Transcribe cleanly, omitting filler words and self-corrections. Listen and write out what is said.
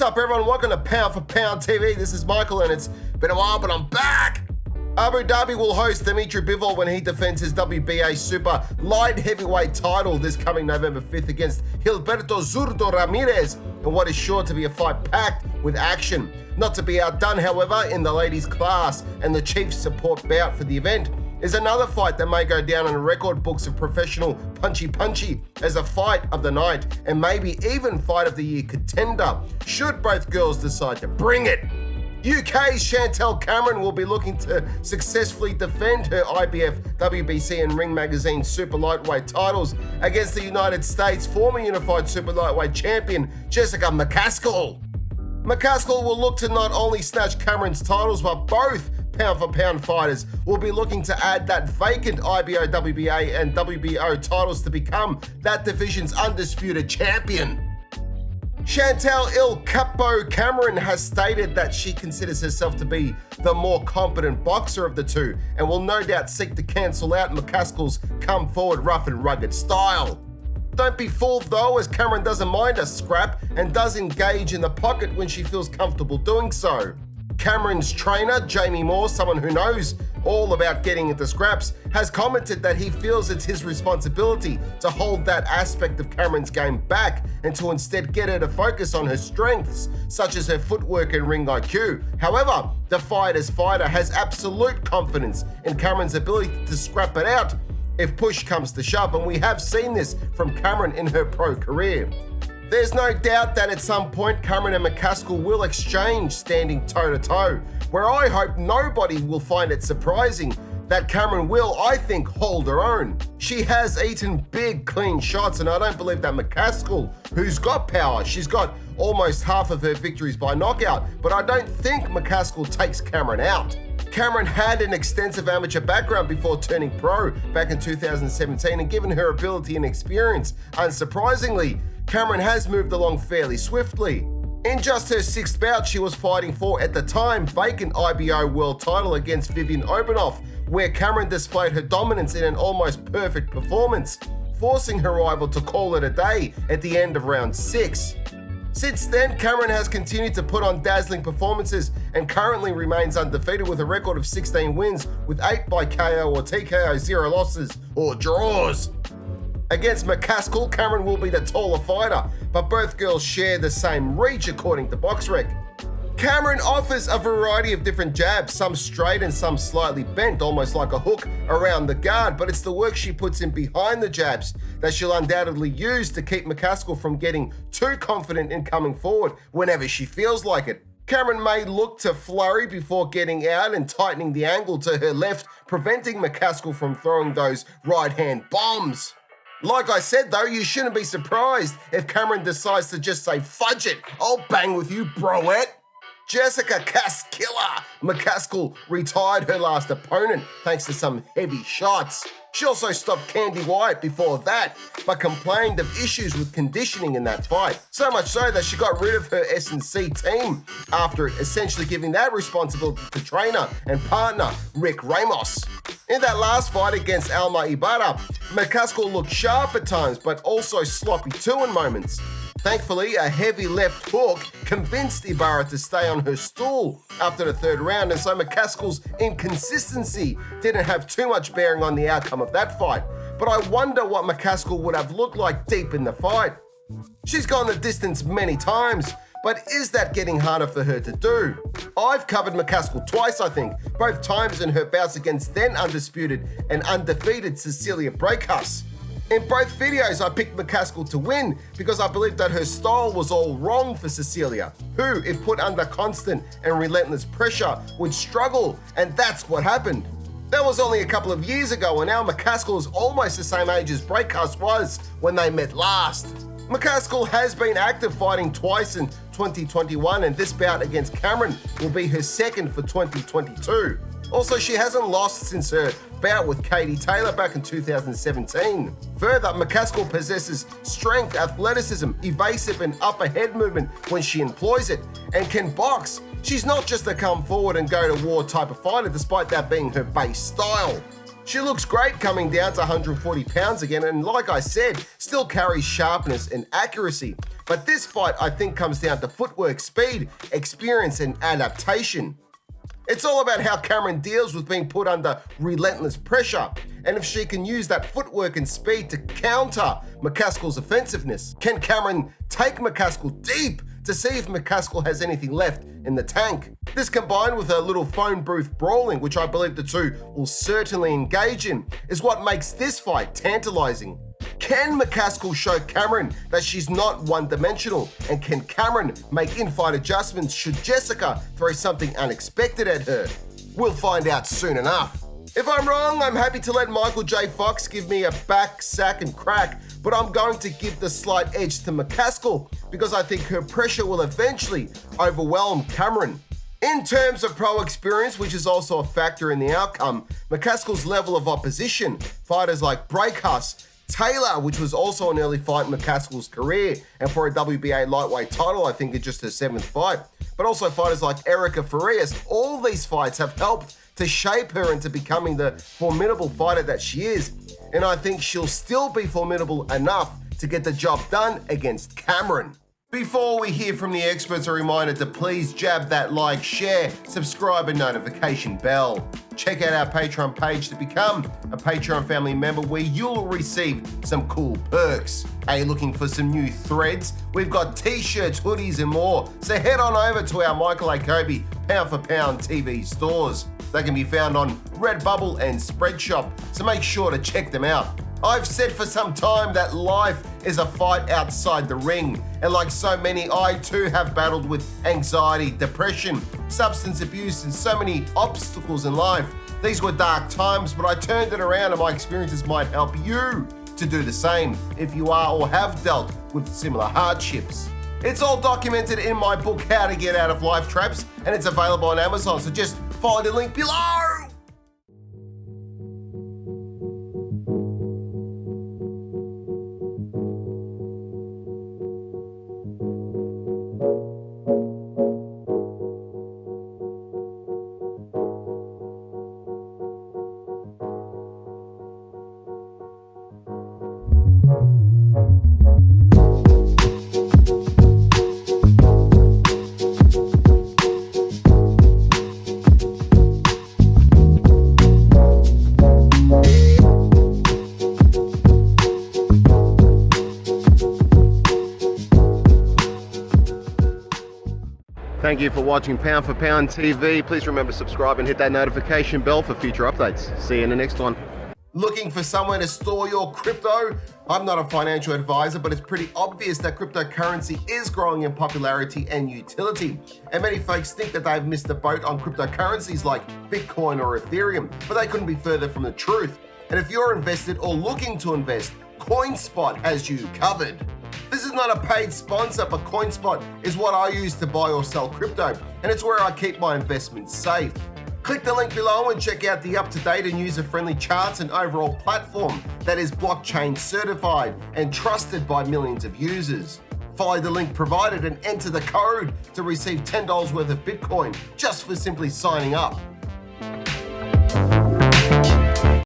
What's up, everyone? Welcome to Pound for Pound TV. This is Michael, and it's been a while, but I'm back. Abu Dhabi will host Dimitry Bivol when he defends his WBA Super light heavyweight title this coming November 5th against Gilberto Zurdo Ramirez, in what is sure to be a fight packed with action. Not to be outdone, however, in the ladies' class, and the chief support bout for the event is another fight that may go down in the record books of professional punchy as a fight of the night and maybe even fight of the year contender, should both girls decide to bring it. UK's Chantelle Cameron will be looking to successfully defend her IBF, WBC and Ring Magazine super lightweight titles against the United States former unified super lightweight champion Jessica McCaskill. McCaskill will look to not only snatch Cameron's titles, but both pound-for-pound fighters will be looking to add that vacant IBO, WBA and WBO titles to become that division's undisputed champion. Chantelle Il Capo Cameron has stated that she considers herself to be the more competent boxer of the two and will no doubt seek to cancel out McCaskill's come-forward rough and rugged style. Don't be fooled though, as Cameron doesn't mind a scrap and does engage in the pocket when she feels comfortable doing so. Cameron's trainer, Jamie Moore, someone who knows all about getting into scraps, has commented that he feels it's his responsibility to hold that aspect of Cameron's game back and to instead get her to focus on her strengths, such as her footwork and ring IQ. However, the fighter has absolute confidence in Cameron's ability to scrap it out if push comes to shove, and we have seen this from Cameron in her pro career. There's no doubt that at some point Cameron and McCaskill will exchange standing toe-to-toe, where I hope nobody will find it surprising that Cameron will, I think, hold her own. She has eaten big, clean shots, and I don't believe that McCaskill, who's got power, she's got almost half of her victories by knockout, but I don't think McCaskill takes Cameron out. Cameron had an extensive amateur background before turning pro back in 2017, and given her ability and experience, unsurprisingly, Cameron has moved along fairly swiftly. In just her sixth bout, she was fighting for, at the time, vacant IBO world title against Vivian Obanoff, where Cameron displayed her dominance in an almost perfect performance, forcing her rival to call it a day at the end of round 6. Since then, Cameron has continued to put on dazzling performances and currently remains undefeated with a record of 16 wins, with 8 by KO or TKO, 0 losses or draws. Against McCaskill, Cameron will be the taller fighter, but both girls share the same reach according to BoxRec. Cameron offers a variety of different jabs, some straight and some slightly bent, almost like a hook around the guard, but it's the work she puts in behind the jabs that she'll undoubtedly use to keep McCaskill from getting too confident in coming forward whenever she feels like it. Cameron may look to flurry before getting out and tightening the angle to her left, preventing McCaskill from throwing those right-hand bombs. Like I said though, you shouldn't be surprised if Cameron decides to just say, "Fudge it, I'll bang with you, broette." Jessica Caskiller McCaskill retired her last opponent thanks to some heavy shots. She also stopped Candy White before that, but complained of issues with conditioning in that fight. So much so that she got rid of her S&C team after essentially giving that responsibility to trainer and partner Rick Ramos. In that last fight against Alma Ibarra, McCaskill looked sharp at times, but also sloppy too in moments. Thankfully, a heavy left hook convinced Ibarra to stay on her stool after the third round, and so McCaskill's inconsistency didn't have too much bearing on the outcome of that fight. But I wonder what McCaskill would have looked like deep in the fight. She's gone the distance many times, but is that getting harder for her to do? I've covered McCaskill twice, I think, both times in her bouts against then undisputed and undefeated Cecilia Brækhus. In both videos, I picked McCaskill to win because I believed that her style was all wrong for Cecilia, who, if put under constant and relentless pressure, would struggle, and that's what happened. That was only a couple of years ago, and now McCaskill is almost the same age as Brækhus was when they met last. McCaskill has been active, fighting twice in 2021, and this bout against Cameron will be her second for 2022. Also, she hasn't lost since her bout with Katie Taylor back in 2017. Further, McCaskill possesses strength, athleticism, evasive and upper head movement when she employs it, and can box. She's not just a come forward and go to war type of fighter, despite that being her base style. She looks great coming down to 140 pounds again, and like I said, still carries sharpness and accuracy. But this fight, I think, comes down to footwork, speed, experience, and adaptation. It's all about how Cameron deals with being put under relentless pressure, and if she can use that footwork and speed to counter McCaskill's offensiveness. Can Cameron take McCaskill deep to see if McCaskill has anything left in the tank? This, combined with a little phone booth brawling, which I believe the two will certainly engage in, is what makes this fight tantalizing. Can McCaskill show Cameron that she's not one-dimensional? And can Cameron make in-fight adjustments should Jessica throw something unexpected at her? We'll find out soon enough. If I'm wrong, I'm happy to let Michael J. Fox give me a back, sack, and crack, but I'm going to give the slight edge to McCaskill because I think her pressure will eventually overwhelm Cameron. In terms of pro experience, which is also a factor in the outcome, McCaskill's level of opposition, fighters like Breakus, Taylor, which was also an early fight in McCaskill's career, and for a WBA lightweight title, I think it's just her 7th fight. But also fighters like Erica Farias, all these fights have helped to shape her into becoming the formidable fighter that she is. And I think she'll still be formidable enough to get the job done against Cameron. Before we hear from the experts, a reminder to please jab that like, share, subscribe, and notification bell. Check out our Patreon page to become a Patreon family member where you'll receive some cool perks. Are you looking for some new threads? We've got t-shirts, hoodies, and more. So head on over to our Michael Akobi Pound for Pound TV stores. They can be found on Redbubble and Spreadshop, so make sure to check them out. I've said for some time that life is a fight outside the ring, and like so many, I too have battled with anxiety, depression, substance abuse, and so many obstacles in life. These were dark times, but I turned it around, and my experiences might help you to do the same if you are or have dealt with similar hardships. It's all documented in my book, How to Get Out of Life Traps, and it's available on Amazon, so just follow the link below. Thank you for watching Pound for Pound TV. Please remember to subscribe and hit that notification bell for future updates. See you in the next one. Looking for somewhere to store your crypto? I'm not a financial advisor, but it's pretty obvious that cryptocurrency is growing in popularity and utility. And many folks think that they've missed the boat on cryptocurrencies like Bitcoin or Ethereum, but they couldn't be further from the truth. And if you're invested or looking to invest, CoinSpot has you covered. This is not a paid sponsor, but CoinSpot is what I use to buy or sell crypto, and it's where I keep my investments safe. Click the link below and check out the up-to-date and user-friendly charts and overall platform that is blockchain certified and trusted by millions of users. Follow the link provided and enter the code to receive $10 worth of Bitcoin just for simply signing up.